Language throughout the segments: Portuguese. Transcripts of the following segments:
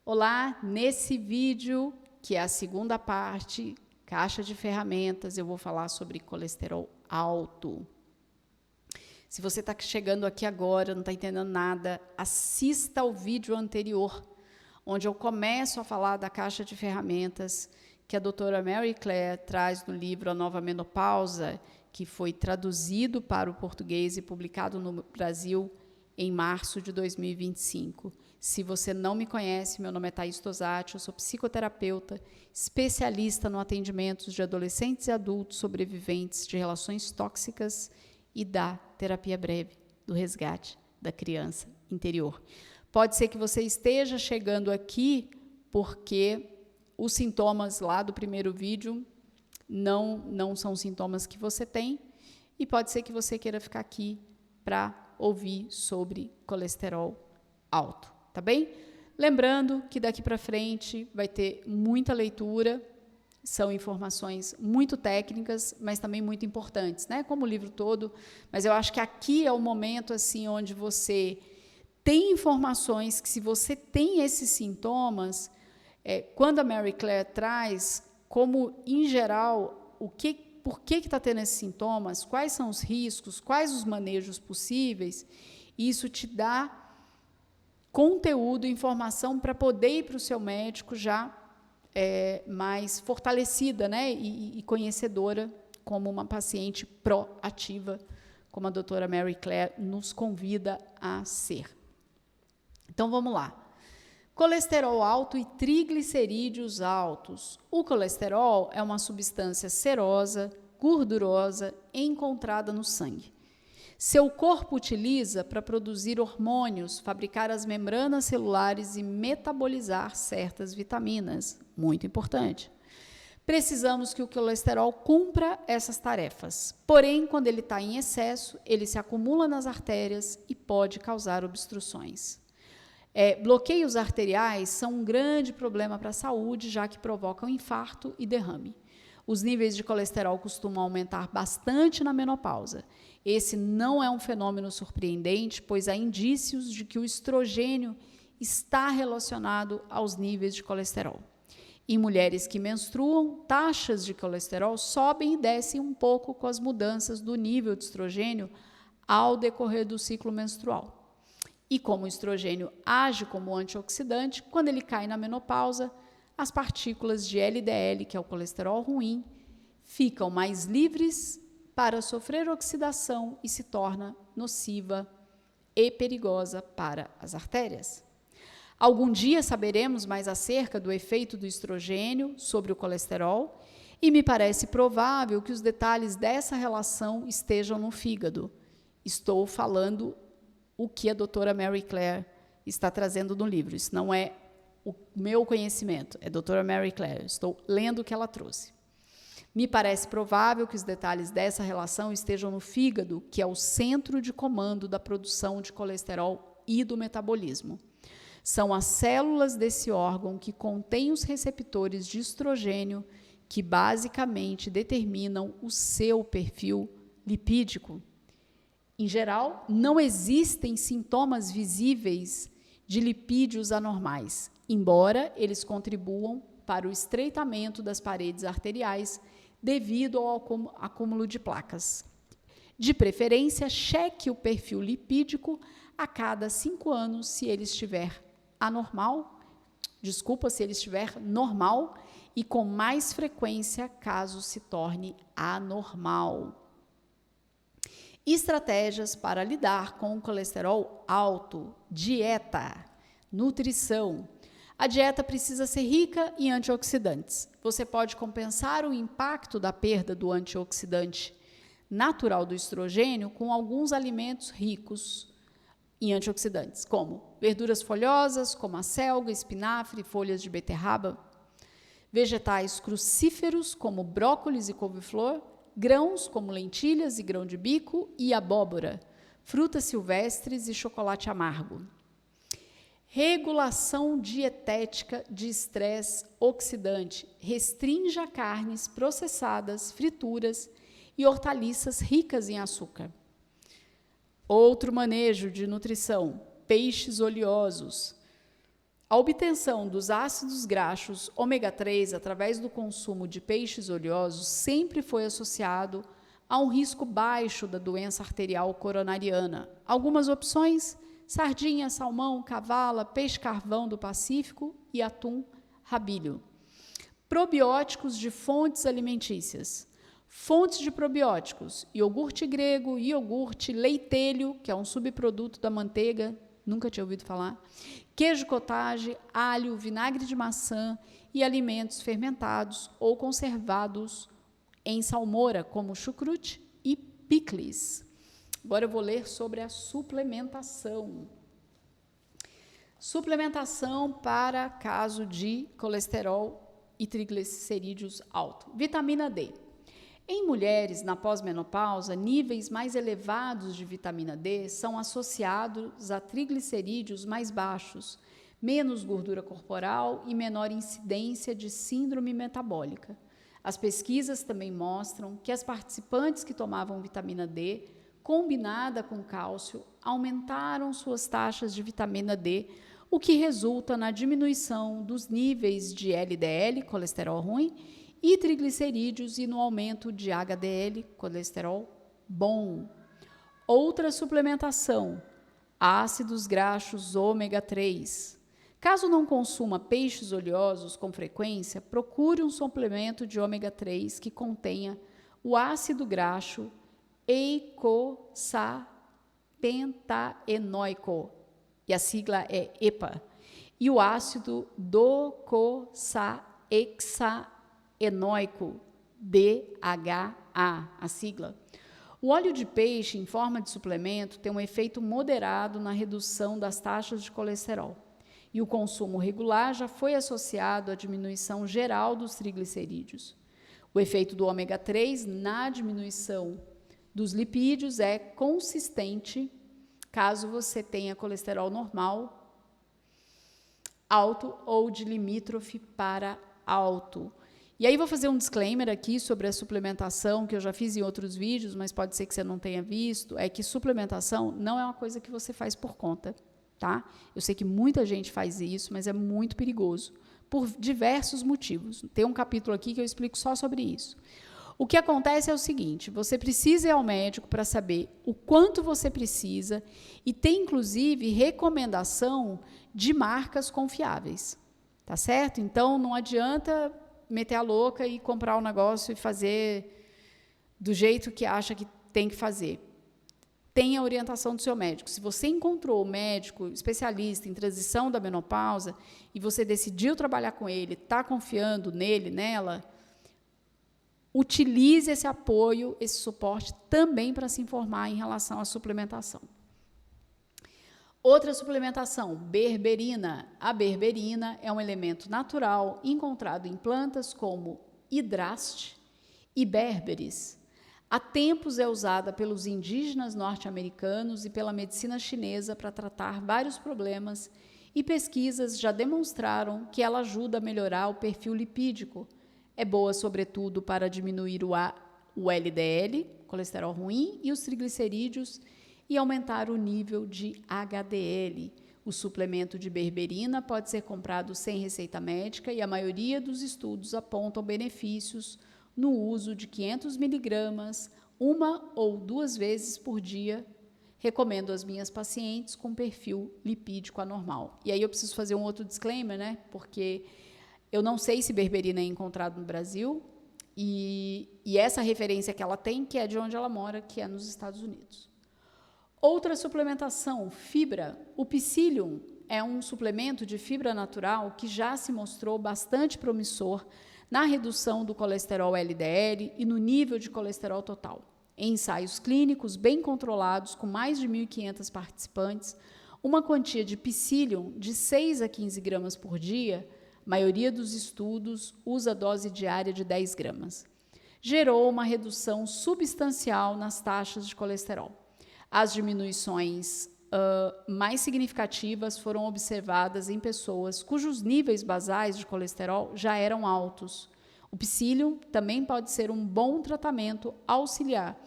Olá, nesse vídeo, que é a segunda parte, caixa de ferramentas, eu vou falar sobre colesterol alto. Se você está chegando aqui agora, não está entendendo nada, assista ao vídeo anterior, onde eu começo a falar da caixa de ferramentas que a doutora Mary Claire traz no livro A Nova Menopausa, que foi traduzido para o português e publicado no Brasil em março de 2025. Se você não me conhece, meu nome é Thaís Tosati, eu sou psicoterapeuta, especialista no atendimento de adolescentes e adultos sobreviventes de relações tóxicas e da terapia breve, do resgate da criança interior. Pode ser que você esteja chegando aqui porque os sintomas lá do primeiro vídeo não são sintomas que você tem, e pode ser que você queira ficar aqui para ouvir sobre colesterol alto, tá bem? Lembrando que daqui para frente vai ter muita leitura, são informações muito técnicas, mas também muito importantes, né? Como o livro todo, mas eu acho que aqui é o momento assim onde você tem informações que, se você tem esses sintomas, quando a Mary Claire traz, como em geral, por que está tendo esses sintomas, quais são os riscos, quais os manejos possíveis, isso te dá conteúdo, informação para poder ir para o seu médico já mais fortalecida, né, e conhecedora, como uma paciente proativa, como a doutora Mary Claire nos convida a ser. Então, vamos lá. Colesterol alto e triglicerídeos altos. O colesterol é uma substância serosa, gordurosa, encontrada no sangue. Seu corpo utiliza para produzir hormônios, fabricar as membranas celulares e metabolizar certas vitaminas. Muito importante. Precisamos que o colesterol cumpra essas tarefas. Porém, quando ele está em excesso, ele se acumula nas artérias e pode causar obstruções. Bloqueios arteriais são um grande problema para a saúde, já que provocam infarto e derrame. Os níveis de colesterol costumam aumentar bastante na menopausa. Esse não é um fenômeno surpreendente, pois há indícios de que o estrogênio está relacionado aos níveis de colesterol. Em mulheres que menstruam, taxas de colesterol sobem e descem um pouco com as mudanças do nível de estrogênio ao decorrer do ciclo menstrual. E como o estrogênio age como antioxidante, quando ele cai na menopausa, as partículas de LDL, que é o colesterol ruim, ficam mais livres para sofrer oxidação e se torna nociva e perigosa para as artérias. Algum dia saberemos mais acerca do efeito do estrogênio sobre o colesterol, e me parece provável que os detalhes dessa relação estejam no fígado. Estou falando o que a doutora Mary Claire está trazendo no livro. Isso não é o meu conhecimento, é a doutora Mary Claire. Estou lendo o que ela trouxe. Me parece provável que os detalhes dessa relação estejam no fígado, que é o centro de comando da produção de colesterol e do metabolismo. São as células desse órgão que contêm os receptores de estrogênio, que basicamente determinam o seu perfil lipídico. Em geral, não existem sintomas visíveis de lipídios anormais, embora eles contribuam para o estreitamento das paredes arteriais devido ao acúmulo de placas. De preferência, cheque o perfil lipídico a cada 5 anos se ele estiver normal, e com mais frequência caso se torne anormal. Estratégias para lidar com o colesterol alto: dieta, nutrição. A dieta precisa ser rica em antioxidantes. Você pode compensar o impacto da perda do antioxidante natural do estrogênio com alguns alimentos ricos em antioxidantes, como verduras folhosas, como a selga, espinafre, folhas de beterraba, vegetais crucíferos, como brócolis e couve-flor, grãos como lentilhas e grão de bico e abóbora, frutas silvestres e chocolate amargo. Regulação dietética de estresse oxidante. Restrinja carnes processadas, frituras e hortaliças ricas em açúcar. Outro manejo de nutrição: peixes oleosos. A obtenção dos ácidos graxos ômega 3 através do consumo de peixes oleosos sempre foi associado a um risco baixo da doença arterial coronariana. Algumas opções: sardinha, salmão, cavala, peixe-carvão do Pacífico e atum rabilho. Probióticos de fontes alimentícias. Fontes de probióticos: iogurte grego, iogurte, leitelho, que é um subproduto da manteiga, nunca tinha ouvido falar, queijo cottage, alho, vinagre de maçã e alimentos fermentados ou conservados em salmoura, como chucrute e picles. Agora eu vou ler sobre a suplementação. Suplementação para caso de colesterol e triglicerídeos alto. Vitamina D. Em mulheres na pós-menopausa, níveis mais elevados de vitamina D são associados a triglicerídeos mais baixos, menos gordura corporal e menor incidência de síndrome metabólica. As pesquisas também mostram que as participantes que tomavam vitamina D, combinada com cálcio, aumentaram suas taxas de vitamina D, o que resulta na diminuição dos níveis de LDL, colesterol ruim, e triglicerídeos e no aumento de HDL, colesterol bom. Outra suplementação: ácidos graxos ômega 3. Caso não consuma peixes oleosos com frequência, procure um suplemento de ômega 3 que contenha o ácido graxo eicosapentaenoico, e a sigla é EPA, e o ácido docosahexaenoico, DHA, a sigla. O óleo de peixe em forma de suplemento tem um efeito moderado na redução das taxas de colesterol, e o consumo regular já foi associado à diminuição geral dos triglicerídeos. O efeito do ômega 3 na diminuição dos lipídios é consistente caso você tenha colesterol normal, alto ou de limítrofe para alto. E aí vou fazer um disclaimer aqui sobre a suplementação, que eu já fiz em outros vídeos, mas pode ser que você não tenha visto, é que suplementação não é uma coisa que você faz por conta, tá? Eu sei que muita gente faz isso, mas é muito perigoso, por diversos motivos. Tem um capítulo aqui que eu explico só sobre isso. O que acontece é o seguinte: você precisa ir ao médico para saber o quanto você precisa e tem, inclusive, recomendação de marcas confiáveis, tá certo? Então, não adianta meter a louca e comprar um negócio e fazer do jeito que acha que tem que fazer. Tenha a orientação do seu médico. Se você encontrou o médico especialista em transição da menopausa e você decidiu trabalhar com ele, está confiando nele, nela, utilize esse apoio, esse suporte também para se informar em relação à suplementação. Outra suplementação, berberina. A berberina é um elemento natural encontrado em plantas como hidraste e berberis. Há tempos é usada pelos indígenas norte-americanos e pela medicina chinesa para tratar vários problemas, e pesquisas já demonstraram que ela ajuda a melhorar o perfil lipídico. É boa, sobretudo, para diminuir o LDL, colesterol ruim, e os triglicerídeos, e aumentar o nível de HDL. O suplemento de berberina pode ser comprado sem receita médica e a maioria dos estudos apontam benefícios no uso de 500 miligramas, 1 ou 2 vezes por dia. Recomendo às minhas pacientes com perfil lipídico anormal. E aí eu preciso fazer um outro disclaimer, né? Porque eu não sei se berberina é encontrado no Brasil e essa referência que ela tem, que é de onde ela mora, que é nos Estados Unidos. Outra suplementação, fibra. O psyllium é um suplemento de fibra natural que já se mostrou bastante promissor na redução do colesterol LDL e no nível de colesterol total. Em ensaios clínicos bem controlados, com mais de 1.500 participantes, uma quantia de psyllium de 6 a 15 gramas por dia, a maioria dos estudos usa a dose diária de 10 gramas, gerou uma redução substancial nas taxas de colesterol. As diminuições mais significativas foram observadas em pessoas cujos níveis basais de colesterol já eram altos. O psyllium também pode ser um bom tratamento auxiliar,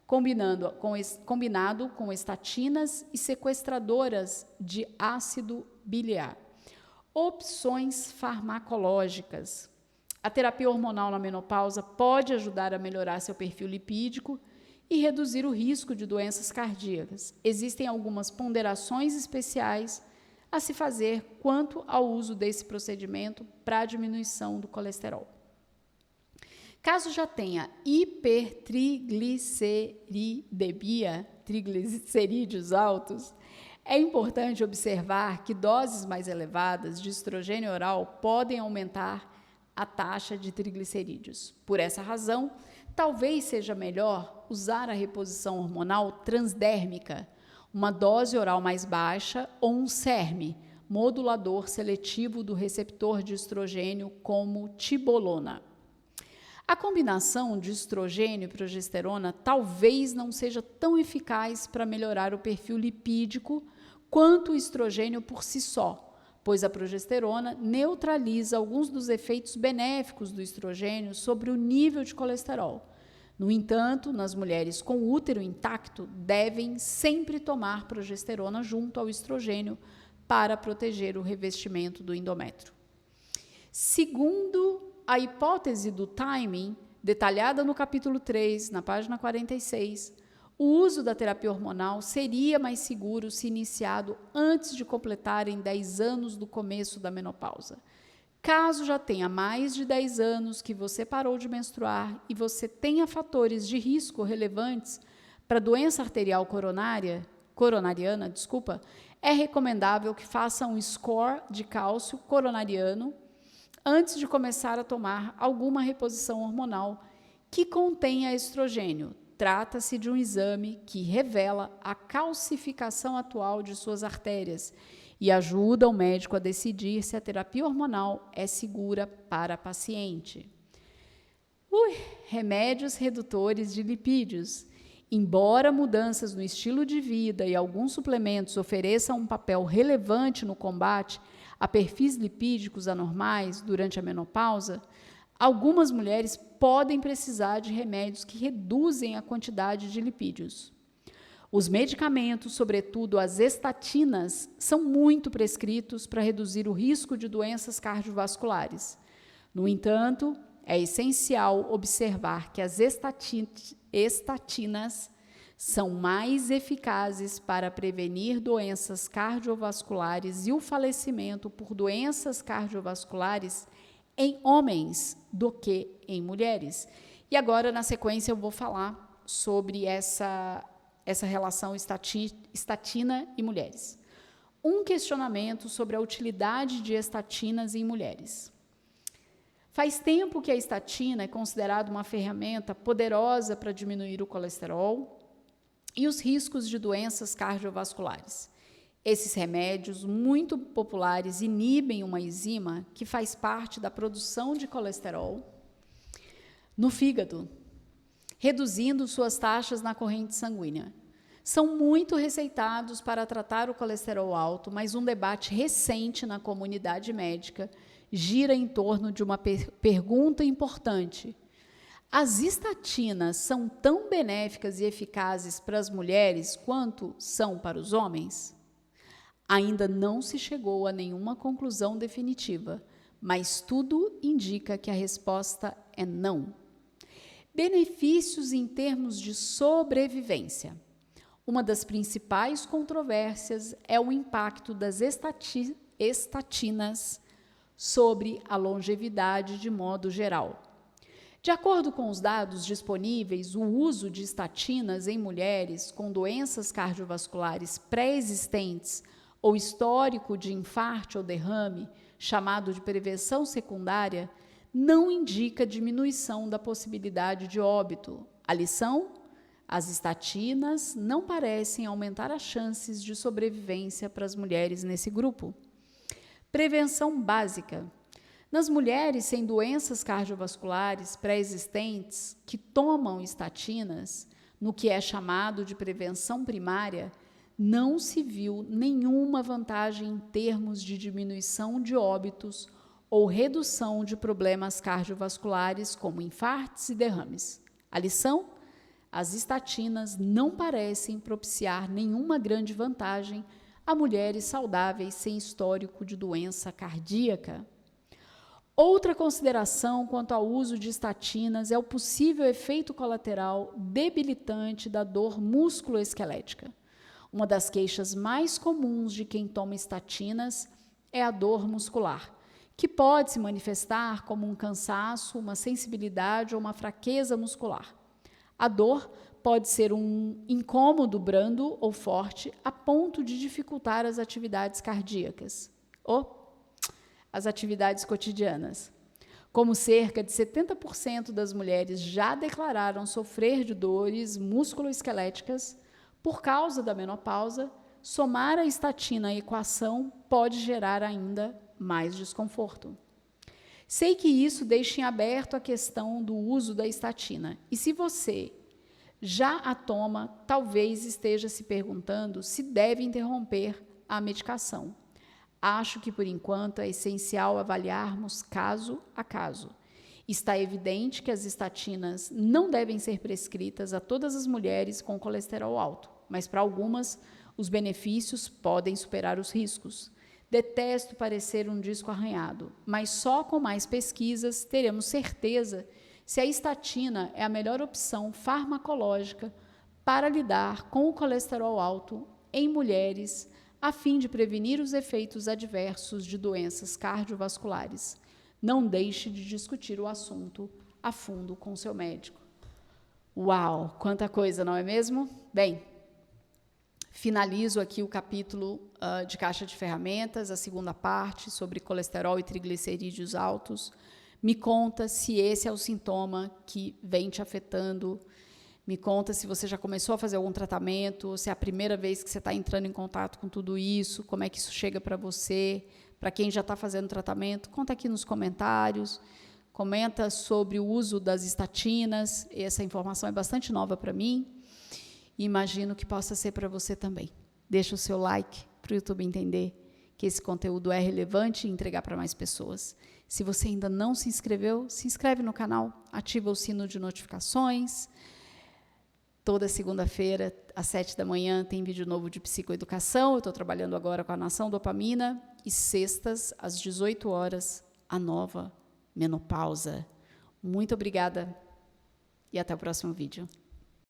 combinado com estatinas e sequestradoras de ácido biliar. Opções farmacológicas. A terapia hormonal na menopausa pode ajudar a melhorar seu perfil lipídico e reduzir o risco de doenças cardíacas. Existem algumas ponderações especiais a se fazer quanto ao uso desse procedimento para a diminuição do colesterol. Caso já tenha hipertrigliceridemia, triglicerídeos altos, é importante observar que doses mais elevadas de estrogênio oral podem aumentar a taxa de triglicerídeos. Por essa razão, talvez seja melhor usar a reposição hormonal transdérmica, uma dose oral mais baixa, ou um SERM, modulador seletivo do receptor de estrogênio, como tibolona. A combinação de estrogênio e progesterona talvez não seja tão eficaz para melhorar o perfil lipídico quanto o estrogênio por si só, pois a progesterona neutraliza alguns dos efeitos benéficos do estrogênio sobre o nível de colesterol. No entanto, nas mulheres com útero intacto, devem sempre tomar progesterona junto ao estrogênio para proteger o revestimento do endométrio. Segundo a hipótese do timing, detalhada no capítulo 3, na página 46, o uso da terapia hormonal seria mais seguro se iniciado antes de completarem 10 anos do começo da menopausa. Caso já tenha mais de 10 anos que você parou de menstruar e você tenha fatores de risco relevantes para doença arterial coronariana, é recomendável que faça um score de cálcio coronariano antes de começar a tomar alguma reposição hormonal que contenha estrogênio. Trata-se de um exame que revela a calcificação atual de suas artérias e ajuda o médico a decidir se a terapia hormonal é segura para a paciente. Remédios redutores de lipídios. Embora mudanças no estilo de vida e alguns suplementos ofereçam um papel relevante no combate a perfis lipídicos anormais durante a menopausa, algumas mulheres podem precisar de remédios que reduzem a quantidade de lipídios. Os medicamentos, sobretudo as estatinas, são muito prescritos para reduzir o risco de doenças cardiovasculares. No entanto, é essencial observar que as estatinas são mais eficazes para prevenir doenças cardiovasculares e o falecimento por doenças cardiovasculares em homens do que em mulheres. E agora, na sequência, eu vou falar sobre essa relação estatina e mulheres. Um questionamento sobre a utilidade de estatinas em mulheres. Faz tempo que a estatina é considerada uma ferramenta poderosa para diminuir o colesterol e os riscos de doenças cardiovasculares. Esses remédios, muito populares, inibem uma enzima que faz parte da produção de colesterol no fígado, reduzindo suas taxas na corrente sanguínea. São muito receitados para tratar o colesterol alto, mas um debate recente na comunidade médica gira em torno de uma pergunta importante. As estatinas são tão benéficas e eficazes para as mulheres quanto são para os homens? Ainda não se chegou a nenhuma conclusão definitiva, mas tudo indica que a resposta é não. Benefícios em termos de sobrevivência. Uma das principais controvérsias é o impacto das estatinas sobre a longevidade de modo geral. De acordo com os dados disponíveis, o uso de estatinas em mulheres com doenças cardiovasculares pré-existentes ou histórico de infarto ou derrame, chamado de prevenção secundária, não indica diminuição da possibilidade de óbito. A lição? As estatinas não parecem aumentar as chances de sobrevivência para as mulheres nesse grupo. Prevenção básica. Nas mulheres sem doenças cardiovasculares pré-existentes que tomam estatinas, no que é chamado de prevenção primária, não se viu nenhuma vantagem em termos de diminuição de óbitos ou redução de problemas cardiovasculares como infartos e derrames. A lição? As estatinas não parecem propiciar nenhuma grande vantagem a mulheres saudáveis sem histórico de doença cardíaca. Outra consideração quanto ao uso de estatinas é o possível efeito colateral debilitante da dor musculoesquelética. Uma das queixas mais comuns de quem toma estatinas é a dor muscular, que pode se manifestar como um cansaço, uma sensibilidade ou uma fraqueza muscular. A dor pode ser um incômodo brando ou forte a ponto de dificultar as atividades cardíacas ou as atividades cotidianas. Como cerca de 70% das mulheres já declararam sofrer de dores musculoesqueléticas por causa da menopausa, somar a estatina à equação pode gerar ainda mais desconforto. Sei que isso deixa em aberto a questão do uso da estatina. E se você já a toma, talvez esteja se perguntando se deve interromper a medicação. Acho que, por enquanto, é essencial avaliarmos caso a caso. Está evidente que as estatinas não devem ser prescritas a todas as mulheres com colesterol alto, mas para algumas, os benefícios podem superar os riscos. Detesto parecer um disco arranhado, mas só com mais pesquisas teremos certeza se a estatina é a melhor opção farmacológica para lidar com o colesterol alto em mulheres, a fim de prevenir os efeitos adversos de doenças cardiovasculares. Não deixe de discutir o assunto a fundo com seu médico. Uau, quanta coisa, não é mesmo? Bem, finalizo aqui o capítulo de caixa de ferramentas, a segunda parte sobre colesterol e triglicerídeos altos. Me conta se esse é o sintoma que vem te afetando. Me conta se você já começou a fazer algum tratamento, se é a primeira vez que você está entrando em contato com tudo isso, como é que isso chega para você, para quem já está fazendo tratamento. Conta aqui nos comentários, comenta sobre o uso das estatinas, essa informação é bastante nova para mim, e imagino que possa ser para você também. Deixa o seu like para o YouTube entender que esse conteúdo é relevante e entregar para mais pessoas. Se você ainda não se inscreveu, se inscreve no canal, ativa o sino de notificações. Toda segunda-feira, às 7 da manhã, tem vídeo novo de psicoeducação. Eu estou trabalhando agora com a Nação Dopamina. E sextas, às 18 horas, a nova menopausa. Muito obrigada e até o próximo vídeo.